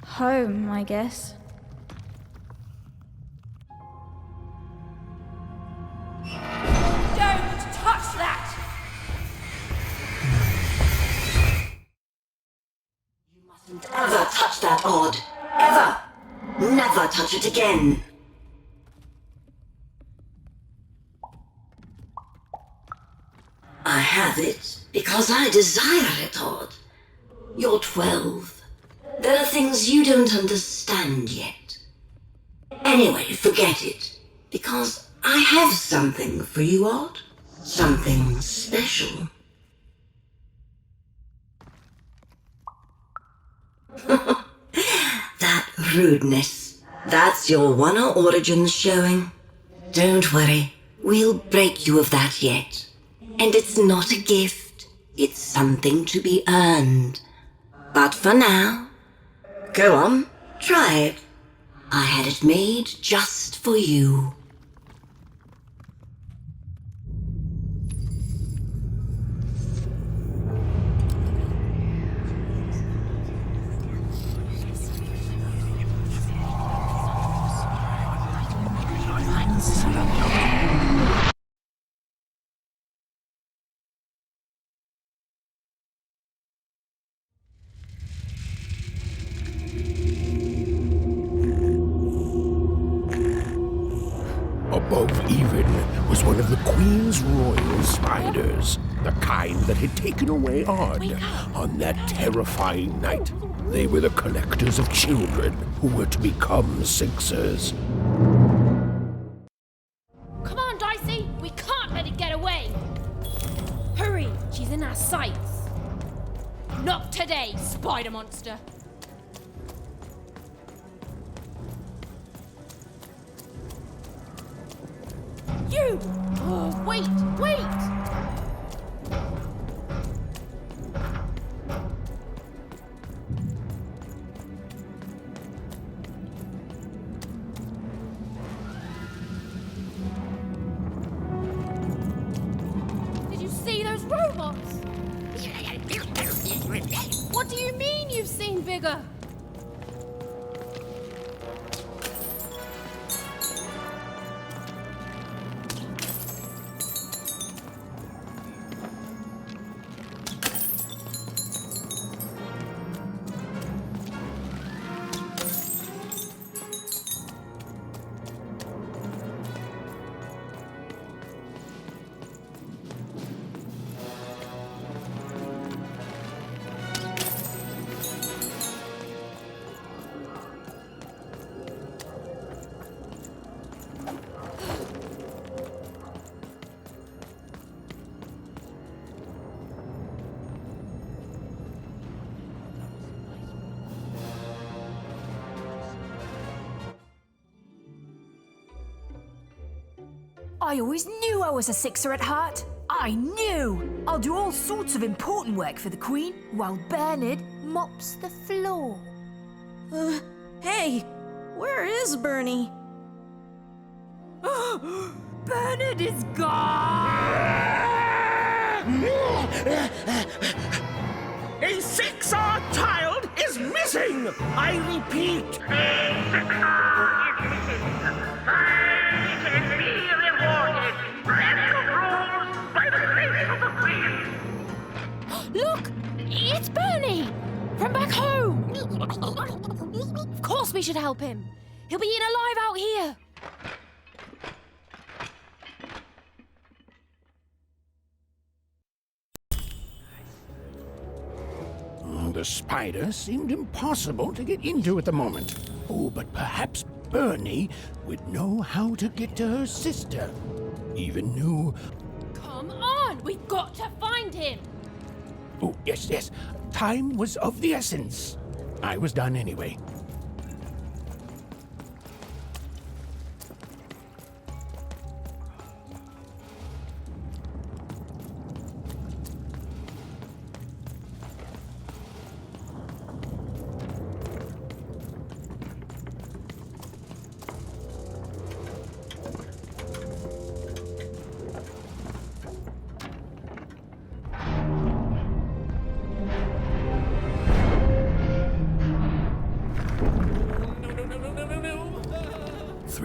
Home, I guess. Don't touch that! You mustn't ever touch that odd. Ever. Never touch it again. I have it because I desire it, Odd. You're 12. There are things you don't understand yet. Anyway, forget it. Because I have something for you, Odd. Something special. That rudeness. That's your One-er origins showing. Don't worry. We'll break you of that yet. And it's not a gift. It's something to be earned. But for now, go on, try it. I had it made just for you. Above even was one of the Queen's royal spiders, the kind that had taken away Odd on that terrifying night. They were the collectors of children who were to become Sixers. Come on, Dicey! We can't let it get away! Hurry! She's in our sights! Not today, spider monster! You! Oh, wait! Did you see those robots? What do you mean you've seen bigger? I always knew I was a Sixer at heart. I knew! I'll do all sorts of important work for the Queen while Bernard mops the floor. Hey, where is Bernie? Bernard is gone! A Sixer child is missing! I repeat, A Sixer is missing. Fine can be rewarded. Radical rules by the grace of the Queen. Look! It's Bernie! From back home! Of course we should help him. He'll be eaten alive out here. The spider seemed impossible to get into at the moment. Oh, but perhaps Bernie would know how to get to her sister. Even knew... Come on! We've got to find him! Oh, yes. Time was of the essence. I was done anyway.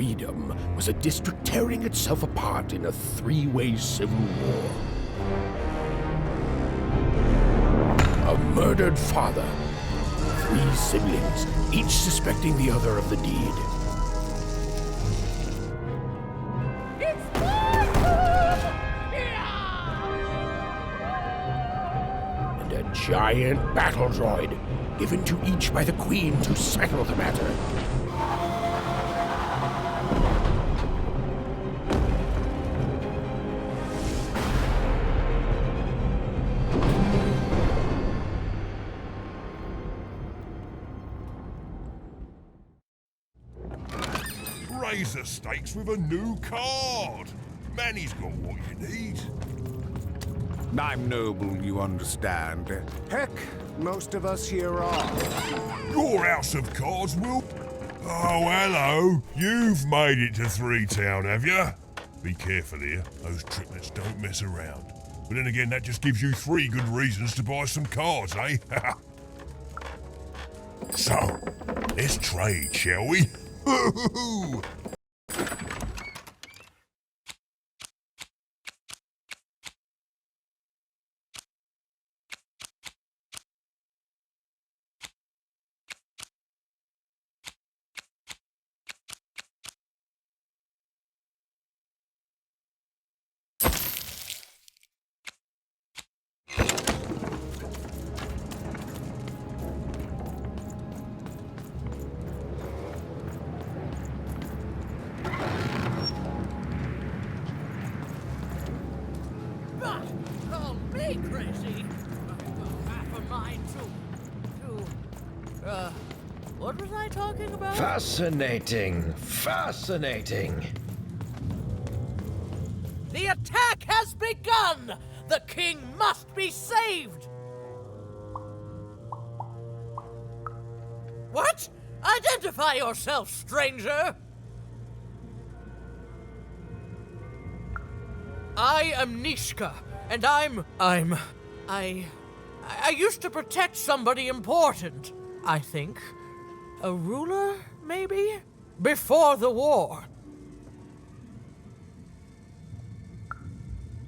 freedom was a district tearing itself apart in a three-way civil war. A murdered father, 3 siblings, each suspecting the other of the deed. And a giant battle droid, given to each by the Queen to settle the matter. Raise the stakes with a new card. Manny's got what you need. I'm noble, you understand. Heck, most of us here are. Your house of cards will... Oh, hello. You've made it to Three Town, have you? Be careful here. Those triplets don't mess around. But then again, that just gives you 3 good reasons to buy some cards, eh? So, let's trade, shall we? Crazy. Half a mind to... what was I talking about? Fascinating. Fascinating. The attack has begun! The king must be saved! What? Identify yourself, stranger! I am Nishka, and I used to protect somebody important, I think. A ruler, maybe? Before the war.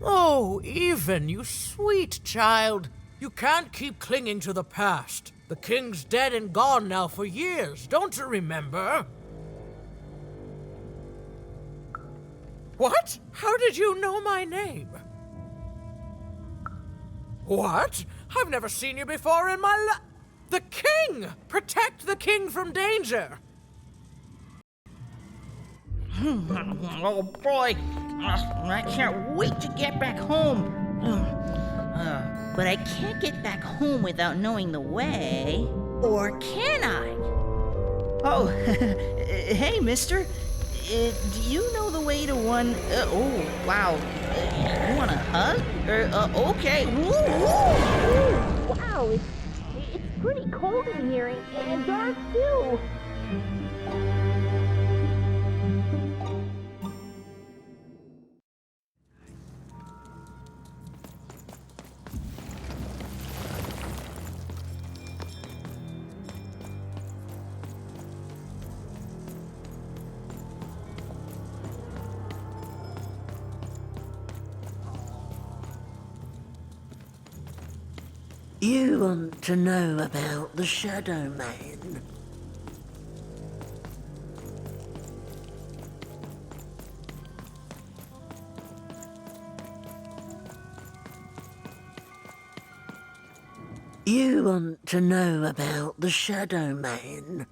Oh, Even, you sweet child. You can't keep clinging to the past. The king's dead and gone now for years, don't you remember? What? How did you know my name? What? I've never seen you before in my life. The king! Protect the king from danger! Oh boy, I can't wait to get back home. But I can't get back home without knowing the way. Or can I? Oh, hey, mister. Do you know the way to one... oh, wow. You want a hug? Okay. Woo, woo, woo. Wow, it's pretty cold in here and dark too. You want to know about the Shadow Man? You want to know about the Shadow Man?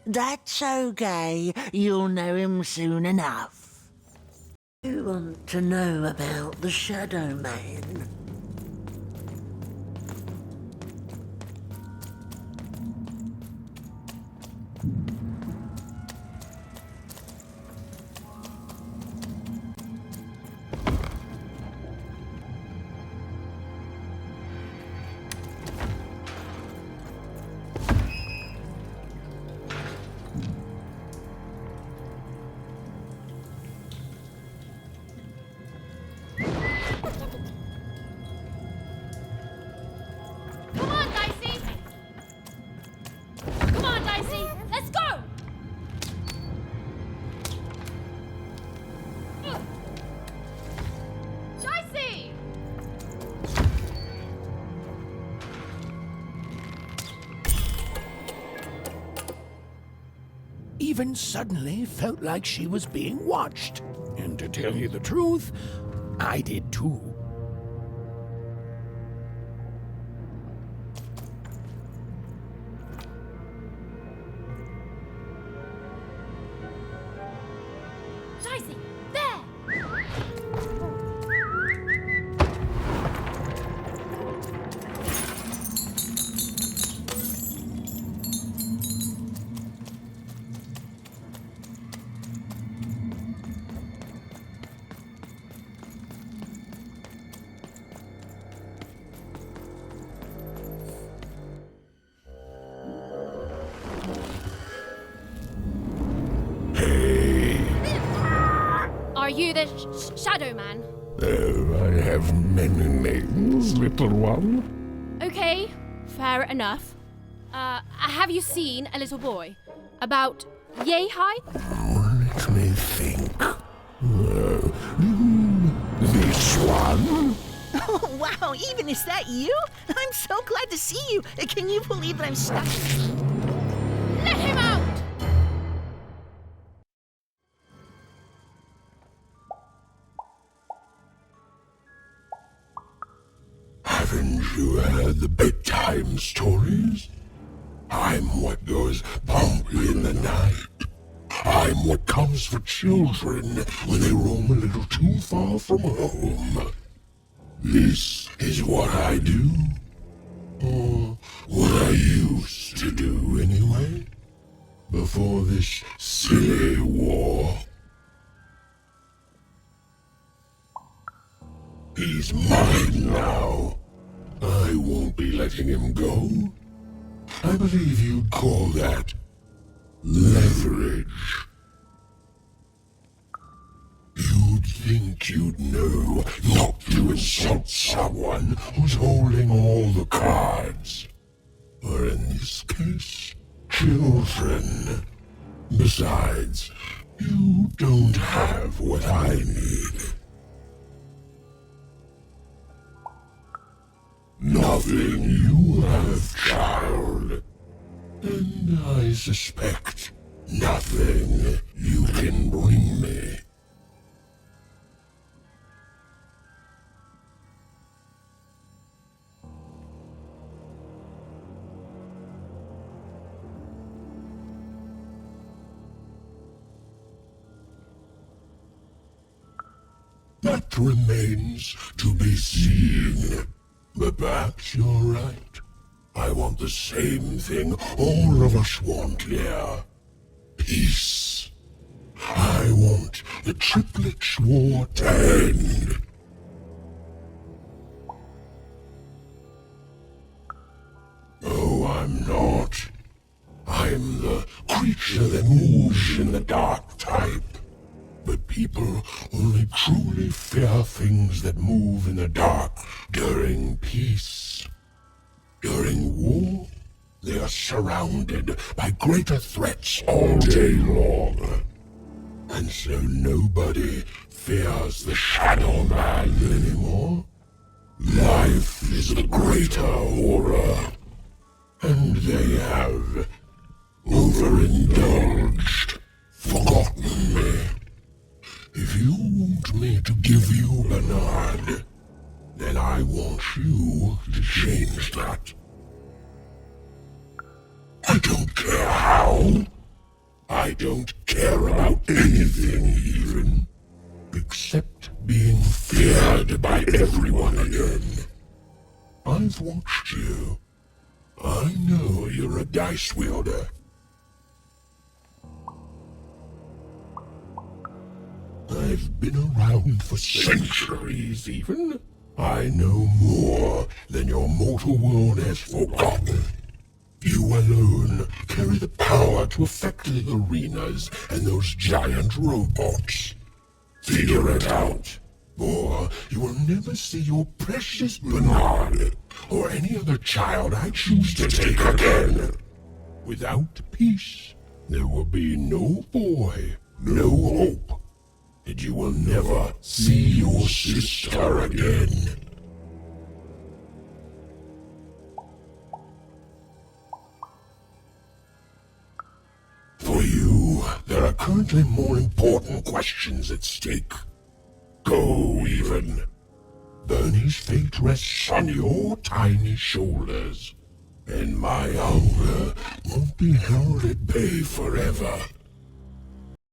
That's okay, you'll know him soon enough. You want to know about the Shadow Man? even suddenly felt like she was being watched. And to tell you the truth, I did too. Dicey, there! Are you the Shadow Man? I have many names, little one. Okay, fair enough. Have you seen a little boy? About yay high? Let me think. This one? Oh, wow, even is that you? I'm so glad to see you. Can you believe that I'm stuck? Let him out! Haven't you heard the bedtime stories? I'm what goes bump in the night. I'm what comes for children when they roam a little too far from home. This is what I do. Or what I used to do anyway. Before this silly war. He's mine now. I won't be letting him go. I believe you'd call that leverage. You'd think you'd know not to insult someone who's holding all the cards. Or in this case, children. Besides, you don't have what I need. Nothing you have, child. And I suspect nothing you can bring me. That remains to be seen. But perhaps you're right. I want the same thing all of us want here. Peace. I want the triplets' war to end. Oh, I'm not. I'm the creature that moves in the dark type. But people only truly fear things that move in the dark during peace. During war, they are surrounded by greater threats all day long. And so nobody fears the Shadow Man anymore. Life is the greater horror. And they have overindulged, forgotten me. If you want me to give you a nod, then I want you to change that. I don't care how. I don't care about anything even, except being feared by everyone again. I've watched you. I know you're a dice wielder. I've been around for centuries, even. I know more than your mortal world has forgotten. You alone carry the power to affect the arenas and those giant robots. Figure it out, or you will never see your precious Bernard or any other child I choose to take again. Without peace, there will be no boy, no hope. And you will never see your sister again. For you, currently more important questions at stake. Go, even. Bernie's fate rests on your tiny shoulders, and my hunger won't be held at bay forever.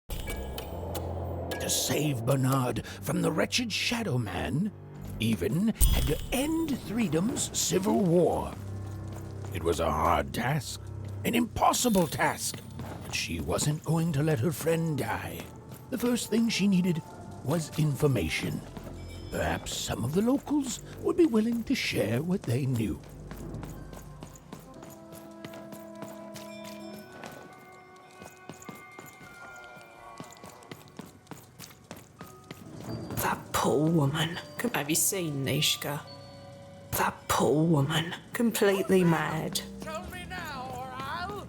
To save Bernard from the wretched Shadow Man, Even had to end Threedom's civil war. It was a hard task, an impossible task, but she wasn't going to let her friend die. The first thing she needed was information. Perhaps some of the locals would be willing to share what they knew. That poor woman. Have you seen Nishka? That poor woman. Completely mad. Tell me now, or I'll...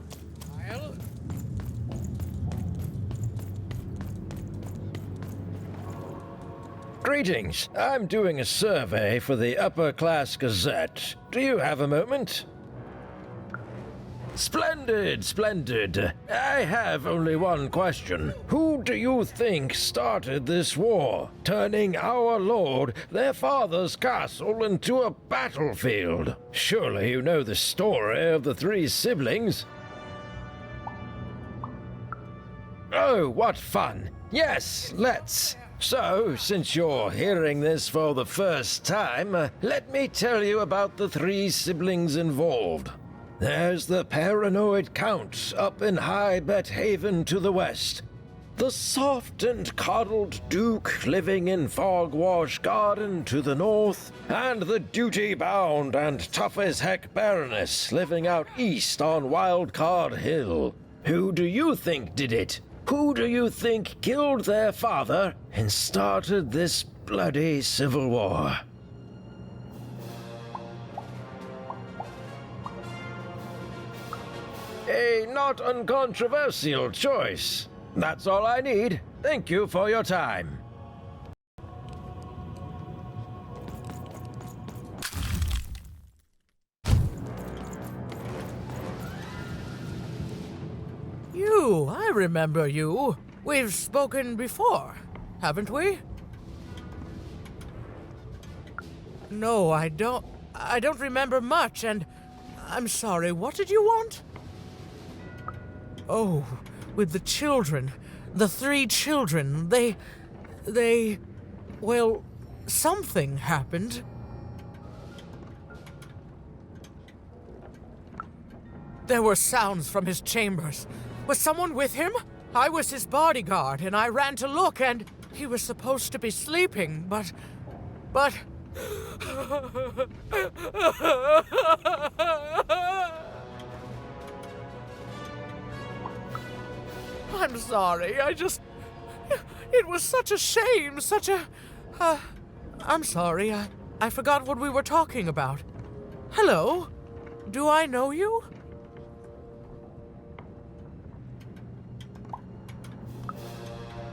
Greetings. I'm doing a survey for the Upper Class Gazette. Do you have a moment? Splendid, splendid. I have only one question. Who do you think started this war, turning our lord, their father's castle, into a battlefield? Surely you know the story of the three siblings. Oh, what fun. Yes, let's. So, since you're hearing this for the first time, let me tell you about the three siblings involved. There's the paranoid Count up in High Bethaven to the west. The soft and coddled Duke living in Fogwash Garden to the north. And the duty-bound and tough-as-heck Baroness living out east on Wildcard Hill. Who do you think did it? Who do you think killed their father and started this bloody civil war? A not uncontroversial choice. That's all I need. Thank you for your time. You, I remember you. We've spoken before, haven't we? No, I don't remember much, and I'm sorry, what did you want? Oh, with the children. The three children. Well, something happened. There were sounds from his chambers. Was someone with him? I was his bodyguard, and I ran to look, and he was supposed to be sleeping, but... I'm sorry, it was such a shame, I'm sorry, I forgot what we were talking about. Hello? Do I know you?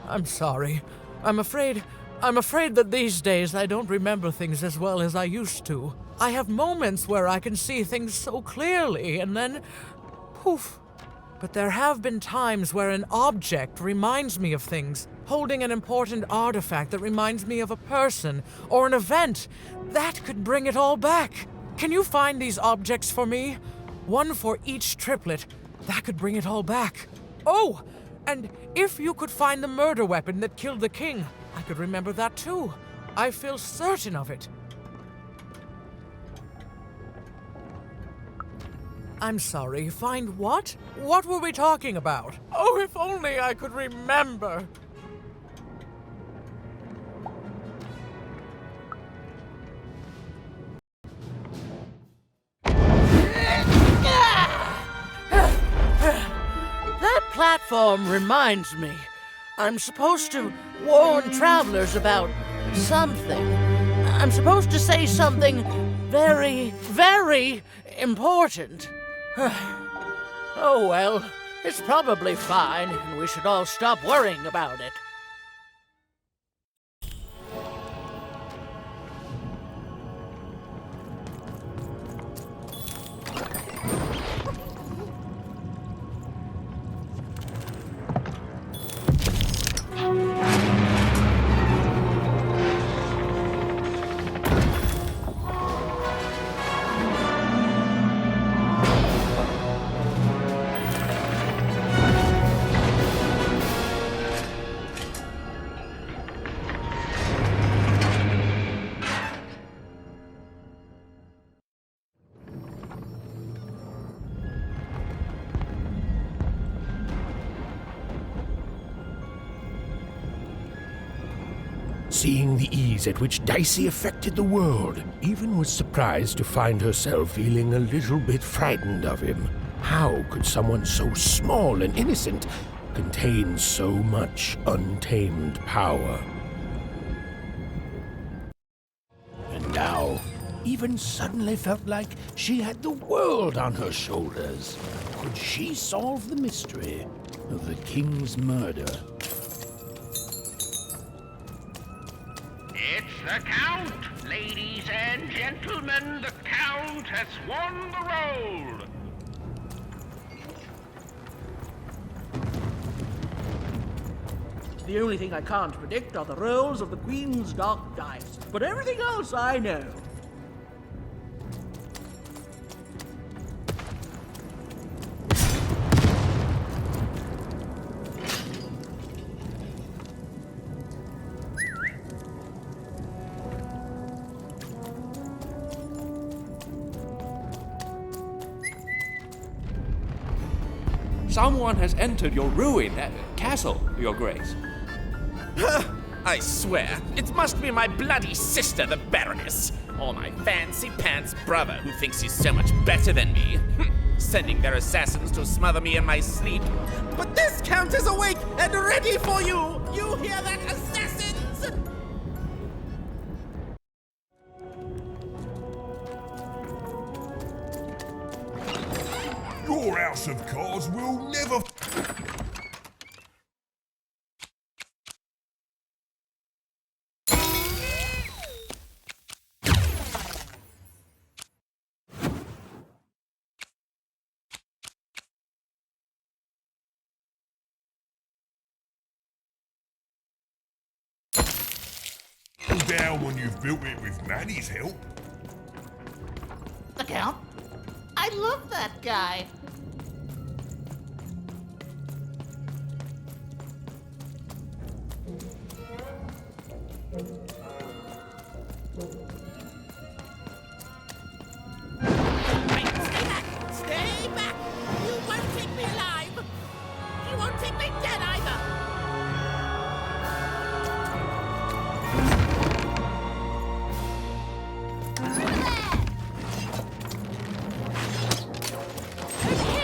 I'm sorry. I'm afraid that these days I don't remember things as well as I used to. I have moments where I can see things so clearly, and then... poof. But there have been times where an object reminds me of things, holding an important artifact that reminds me of a person or an event. That could bring it all back. Can you find these objects for me? One for each triplet. That could bring it all back. Oh, and if you could find the murder weapon that killed the king, I could remember that too. I feel certain of it. I'm sorry, find what? What were we talking about? Oh, if only I could remember. That platform reminds me. I'm supposed to warn travelers about something. I'm supposed to say something very, very important. Oh well, it's probably fine, and we should all stop worrying about it. Seeing the ease at which Dicey affected the world, Even was surprised to find herself feeling a little bit frightened of him. How could someone so small and innocent contain so much untamed power? And now, Even suddenly felt like she had the world on her shoulders. Could she solve the mystery of the king's murder? It's the Count! Ladies and gentlemen, the Count has won the role! The only thing I can't predict are the rolls of the Queen's dark dice, but everything else I know. Someone has entered your castle, Your Grace. I swear, it must be my bloody sister, the Baroness, or my fancy-pants brother who thinks he's so much better than me, sending their assassins to smother me in my sleep. But this Count is awake and ready for you! You hear that, assassins? Your house of cards will never... down when you've built it with Manny's help. The Count? I love that guy. Stay back! You won't take me alive! You won't take me dead either! Over here!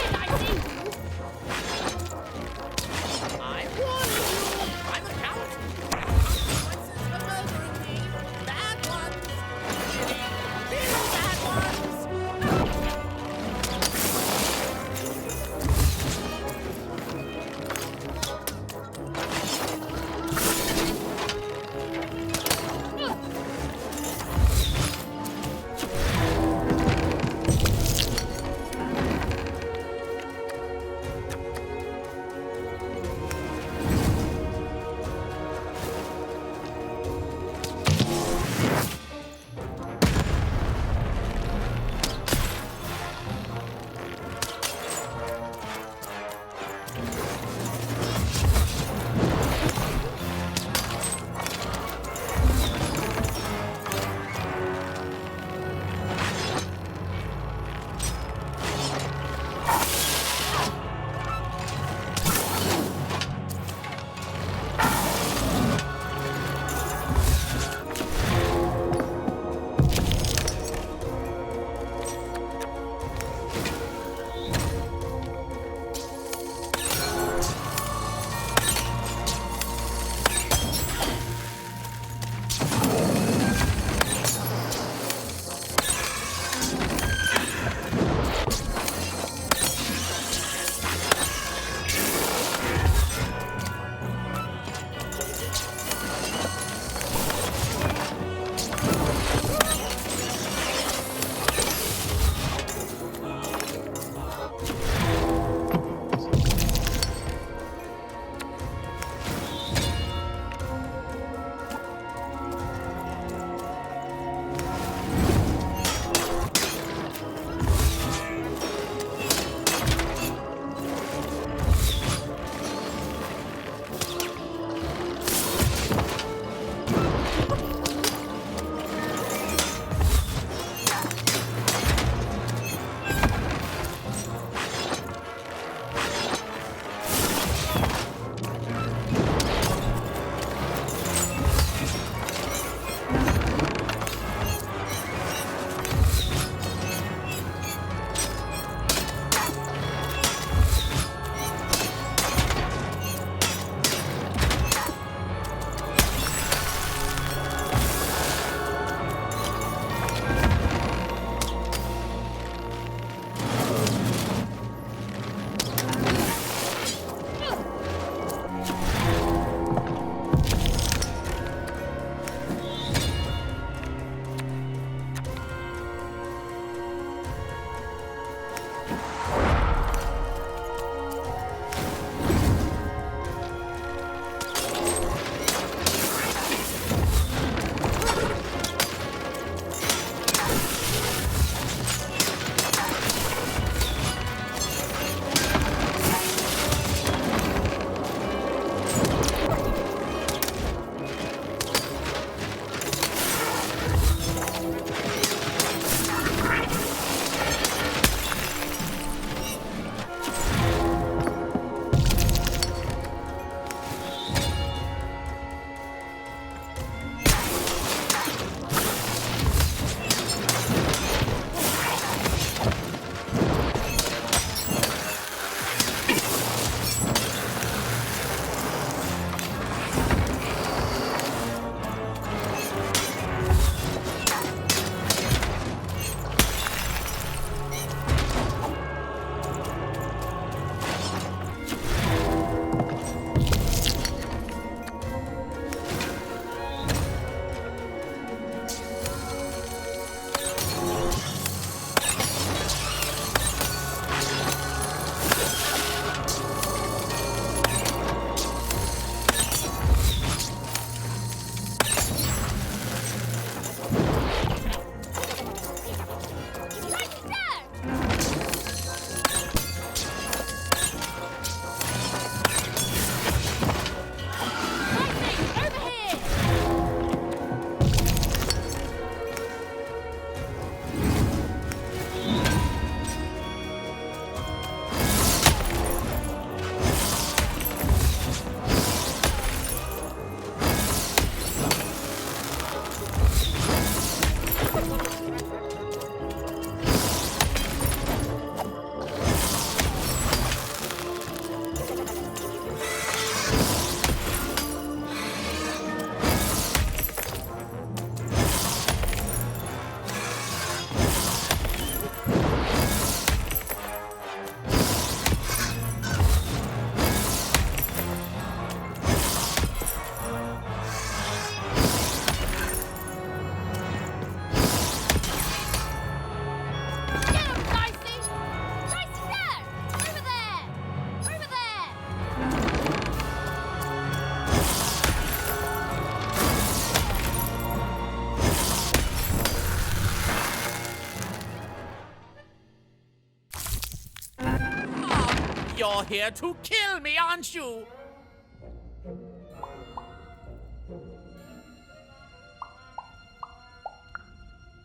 You're here to kill me, aren't you?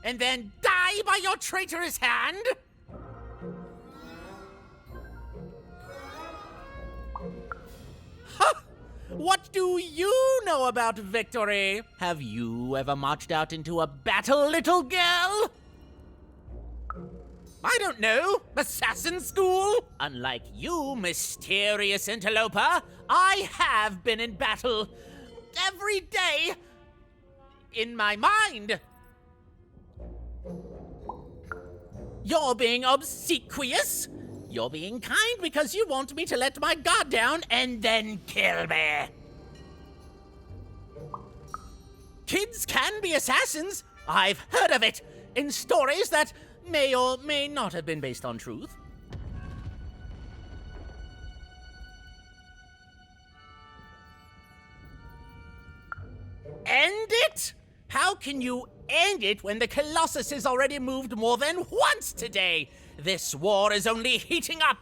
And then die by your traitorous hand? Ha! What do you know about victory? Have you ever marched out into a battle, little girl? I don't know. Assassin school? Unlike you, mysterious interloper, I have been in battle every day in my mind. You're being obsequious. You're being kind because you want me to let my guard down and then kill me. Kids can be assassins. I've heard of it in stories that may or may not have been based on truth. End it? How can you end it when the Colossus has already moved more than once today? This war is only heating up.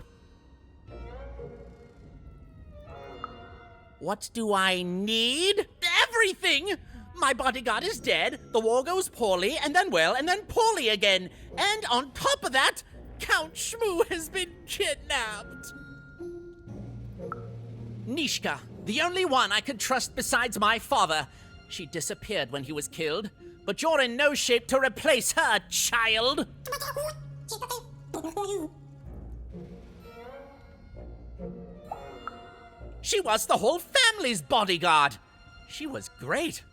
What do I need? Everything! My bodyguard is dead, the war goes poorly, and then well, and then poorly again. And on top of that, Count Shmoo has been kidnapped. Nishka, the only one I could trust besides my father. She disappeared when he was killed, but you're in no shape to replace her, child. She was the whole family's bodyguard. She was great.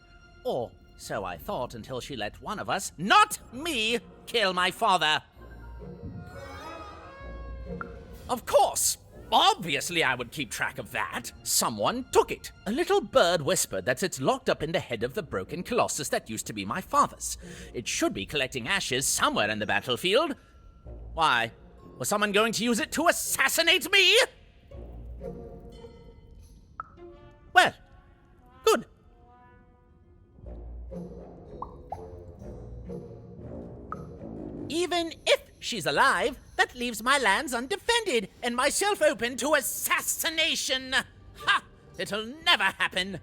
Or so I thought until she let one of us, not me, kill my father. Of course. Obviously I would keep track of that. Someone took it. A little bird whispered that it's locked up in the head of the broken Colossus that used to be my father's. It should be collecting ashes somewhere in the battlefield. Why? Was someone going to use it to assassinate me? Well, good. Even if she's alive, that leaves my lands undefended and myself open to assassination. Ha! It'll never happen.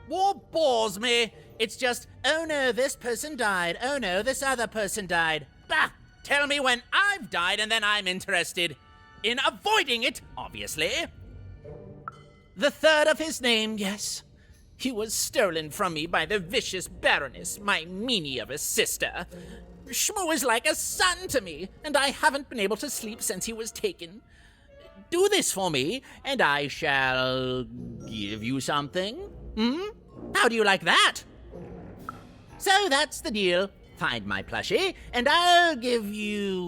War bores me. It's just, oh no, this person died. Oh no, this other person died. Bah! Tell me when I've died and then I'm interested. In avoiding it, obviously. The third of his name, yes. He was stolen from me by the vicious Baroness, my meanie of a sister. Shmoo is like a son to me, and I haven't been able to sleep since he was taken. Do this for me, and I shall give you something. How do you like that? So that's the deal. Find my plushie, and I'll give you...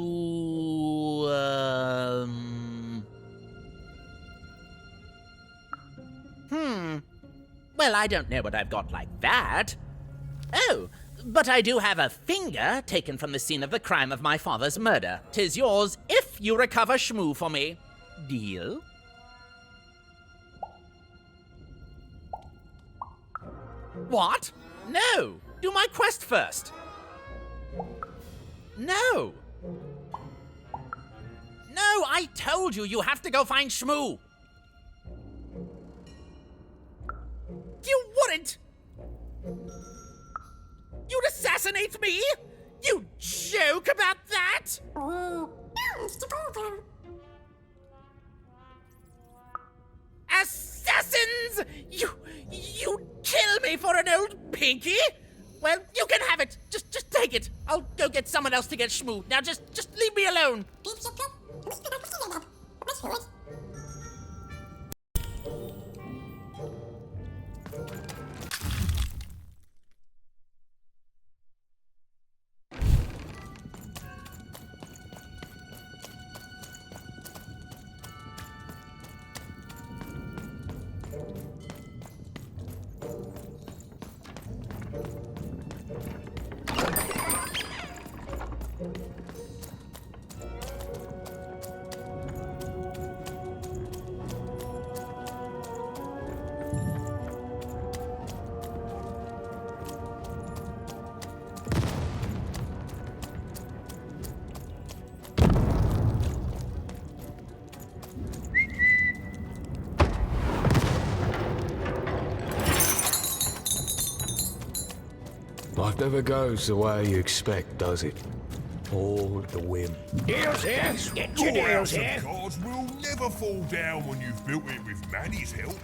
Well, I don't know what I've got like that. Oh, but I do have a finger taken from the scene of the crime of my father's murder. 'Tis yours if you recover Shmoo for me. Deal? What? No! Do my quest first. No! No, I told you have to go find Shmoo. You wouldn't! You'd assassinate me? You joke about that? Assassins! You'd kill me for an old pinky? Well, you can have it. Just take it. I'll go get someone else to get Shmoo. Now just leave me alone. Life never goes the way you expect, does it? All at the whim. Deals here. Get your Your deals house here. of cards will never fall down when you've built it with Manny's help.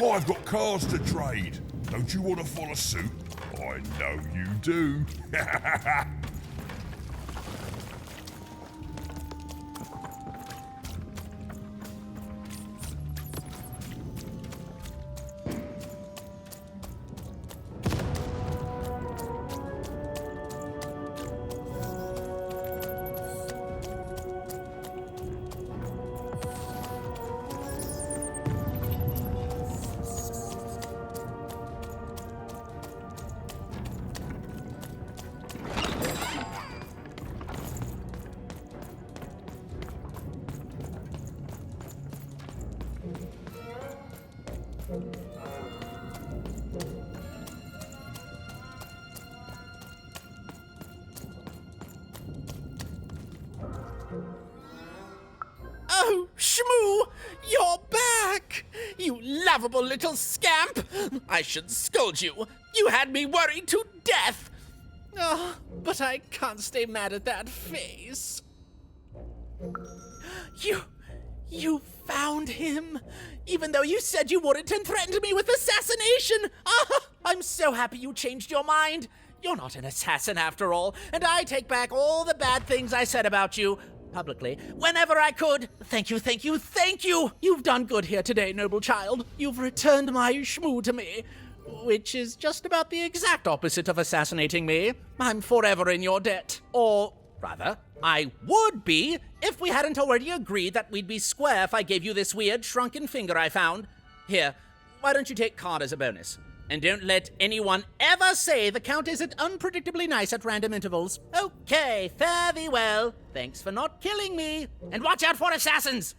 I've got cars to trade. Don't you want to follow suit? I know you do. Oh, Shmoo! You're back! You lovable little scamp! I should scold you. You had me worried to death! Oh, but I can't stay mad at that face. You found him? Even though you said you wouldn't and threatened me with assassination! Ah, I'm so happy you changed your mind. You're not an assassin after all, and I take back all the bad things I said about you. Publicly, whenever I could. Thank you, thank you, thank you! You've done good here today, noble child. You've returned my Shmoo to me, which is just about the exact opposite of assassinating me. I'm forever in your debt. Or, rather, I would be if we hadn't already agreed that we'd be square if I gave you this weird shrunken finger I found. Here, why don't you take card as a bonus? And don't let anyone ever say the Count isn't unpredictably nice at random intervals. Okay, fare thee well. Thanks for not killing me. And watch out for assassins!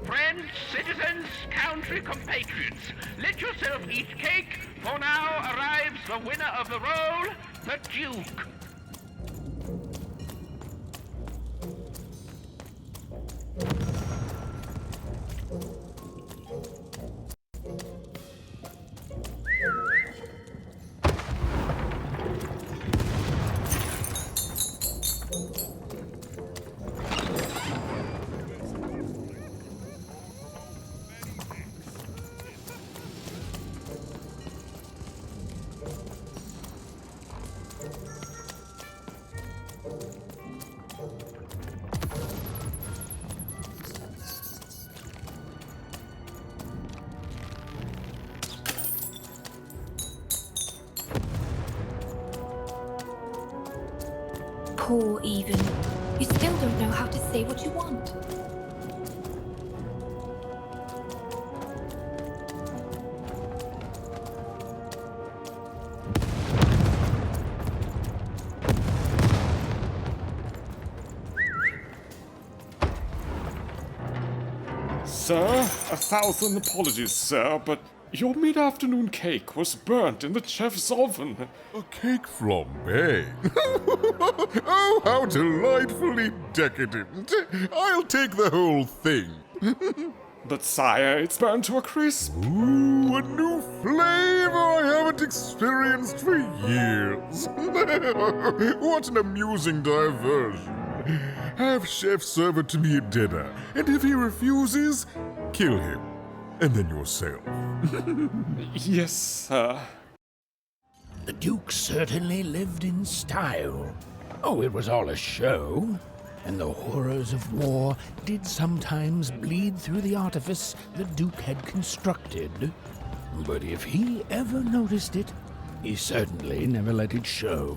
Friends, citizens, country compatriots, let yourself eat cake, for now arrives the winner of the role, the Duke. Poor Even. You still don't know how to say what you want. Sir, 1,000 apologies, sir, but your mid-afternoon cake was burnt in the chef's oven. A cake flambe? Oh, how delightfully decadent. I'll take the whole thing. But sire, it's burnt to a crisp. Ooh, a new flavor I haven't experienced for years. What an amusing diversion. Have chef serve it to me at dinner, and if he refuses, kill him. And then yourself. Yes, sir. The Duke certainly lived in style. Oh, it was all a show, and the horrors of war did sometimes bleed through the artifice the Duke had constructed. But if he ever noticed it, he certainly never let it show.